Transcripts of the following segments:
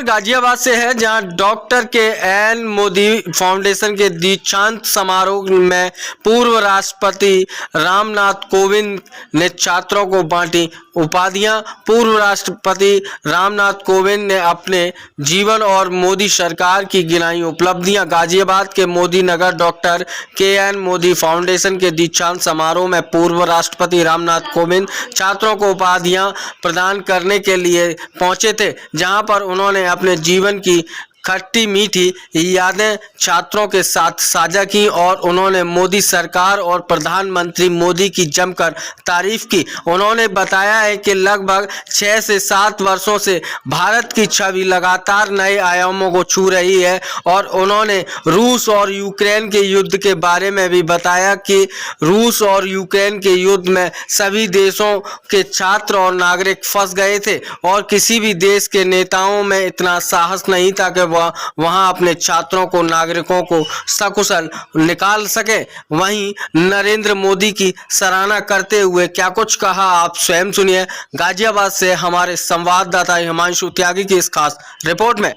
गाजियाबाद से है, जहां डॉक्टर के.एन. मोदी फाउंडेशन के दीक्षांत समारोह में पूर्व राष्ट्रपति रामनाथ कोविंद ने छात्रों को बांटी उपाधियां। पूर्व राष्ट्रपति रामनाथ कोविंद ने अपने जीवन और मोदी सरकार की गिनाई उपलब्धियां। गाजियाबाद के मोदी नगर डॉक्टर के.एन. मोदी फाउंडेशन के दीक्षांत समारोह में पूर्व राष्ट्रपति रामनाथ कोविंद छात्रों को उपाधियां प्रदान करने के लिए पहुंचे थे, जहां पर उन्होंने अपने जीवन की खट्टी मीठी यादें छात्रों के साथ साझा की और उन्होंने मोदी सरकार और प्रधानमंत्री मोदी की जमकर तारीफ की। उन्होंने बताया है कि लगभग 6 से 7 वर्षों से भारत की छवि लगातार नए आयामों को छू रही है और उन्होंने रूस और यूक्रेन के युद्ध के बारे में भी बताया कि रूस और यूक्रेन के युद्ध में सभी देशों के छात्र और नागरिक फंस गए थे और किसी भी देश के नेताओं में इतना साहस नहीं था कि वहां अपने छात्रों को नागरिकों को सकुशल निकाल सके। वहीं नरेंद्र मोदी की सराहना करते हुए क्या कुछ कहा, आप स्वयं सुनिए। गाजियाबाद से हमारे संवाददाता हिमांशु त्यागी की इस खास रिपोर्ट में।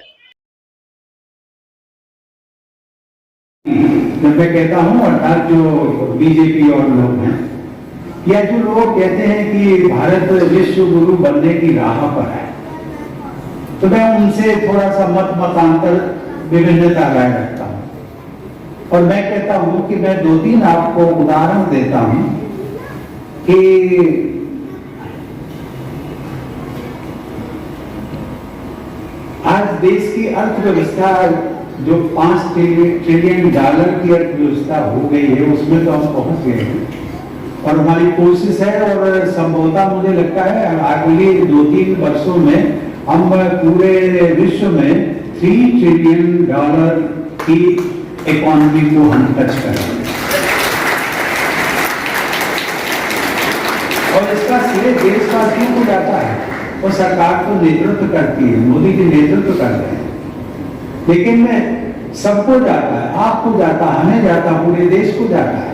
मैं कहता हूं अर्थात जो बीजेपी और लोग हैं या जो लोग कहते हैं कि भारत विश्व गुरु बनने की राह पर है, तो मैं उनसे थोड़ा सा मतांतर विभिन्नता राय रखता हूं और मैं कहता हूं कि मैं 2-3 आपको उदाहरण देता हूं कि आज देश की अर्थव्यवस्था जो $5 ट्रिलियन की अर्थव्यवस्था हो गई है, उसमें तो हम पहुंच गए हैं और हमारी कोशिश है और संभवतः मुझे लगता है अगले 2-3 वर्षों में हम पूरे विश्व में $3 ट्रिलियन की इकोनॉमी को हम टच करेंगे और इसका श्रेय देशवासियों को जाता है और सरकार तो नेतृत्व करती है, मोदी जी नेतृत्व कर रहे हैं, लेकिन सबको जाता है, आपको जाता है, हमें जाता है, पूरे देश को जाता है।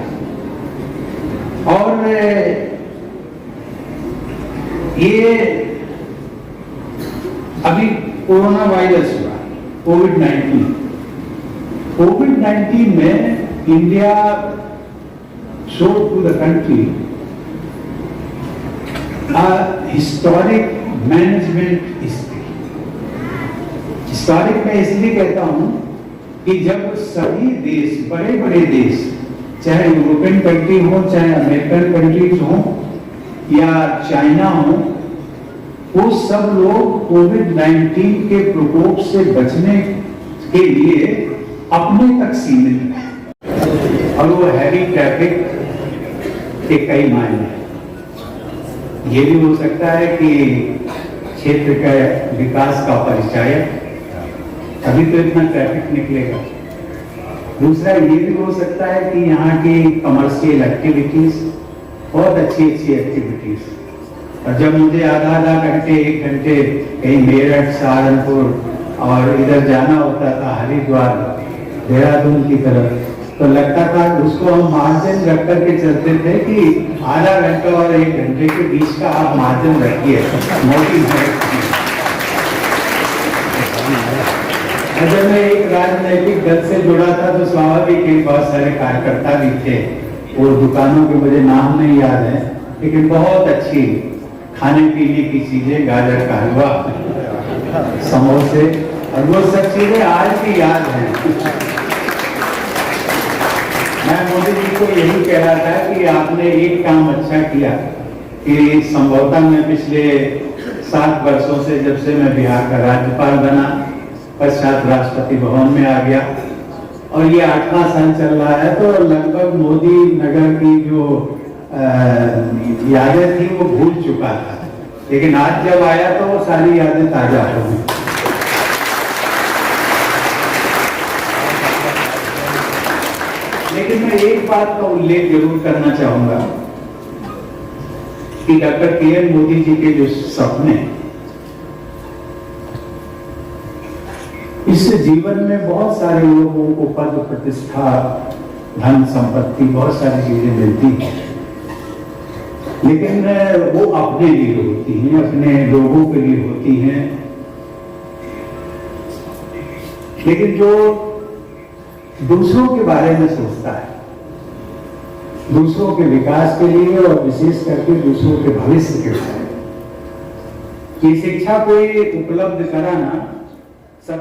और ये अभी कोरोना वायरस हुआ, कोविड-19 में India showed to the country a historic management history। Historic मैं इसलिए कहता हूं कि जब सभी देश, बड़े बड़े देश, चाहे यूरोपियन कंट्री हो, चाहे अमेरिकन कंट्रीज हो या चाइना हो, वो सब लोग कोविड-19 के प्रकोप से बचने के लिए अपने तक सीमित हैं और वो हैवी ट्रैफिक के कई मायने हैं। ये भी हो सकता है कि क्षेत्र का विकास का परिचय, अभी तो इतना ट्रैफिक निकलेगा। दूसरा ये भी हो सकता है कि यहाँ की कमर्शियल एक्टिविटीज बहुत अच्छी एक्टिविटीज, और जब मुझे आधा घंटे 1 घंटे कहीं मेरठ, सहारनपुर और इधर जाना होता था हरिद्वार, देहरादून की तरफ, तो लगता था उसको हम मार्जिन रख करके चलते थे कि आधा घंटा और 1 घंटे के बीच का आप मार्जिन रखिए। जब मैं एक राजनैतिक दल से जुड़ा था तो स्वाभाविक ही बहुत सारे कार्यकर्ता भी थे, वो दुकानों के मुझे नाम नहीं याद है, लेकिन बहुत अच्छी खाने पीने की चीजें, गाजर का हलवा, समोसे और वो सब चीजें आज भी याद हैं। मैं मोदी जी को यही कह रहा था कि आपने एक काम अच्छा किया कि संभवतः मैं पिछले 7 वर्षों से, जब से मैं बिहार का राज्यपाल बना, पश्चात राष्ट्रपति भवन में आ गया और ये 8वां साल चल रहा है, तो लगभग मोदी नगर की जो यादें थी वो भूल चुका था, लेकिन आज जब आया तो वो सारी यादें ताजा हो गई। लेकिन मैं एक बात का उल्लेख जरूर करना चाहूंगा कि डॉक्टर के.एन. मोदी जी के जो सपने, इस जीवन में बहुत सारे लोगों को पद प्रतिष्ठा, धन संपत्ति, बहुत सारी चीजें मिलती हैं, लेकिन वो अपने लिए होती हैं, अपने लोगों के लिए होती हैं। लेकिन जो दूसरों के बारे में सोचता है, दूसरों के विकास के लिए और विशेष करके दूसरों के भविष्य के बारे में, कि शिक्षा को उपलब्ध कराना सब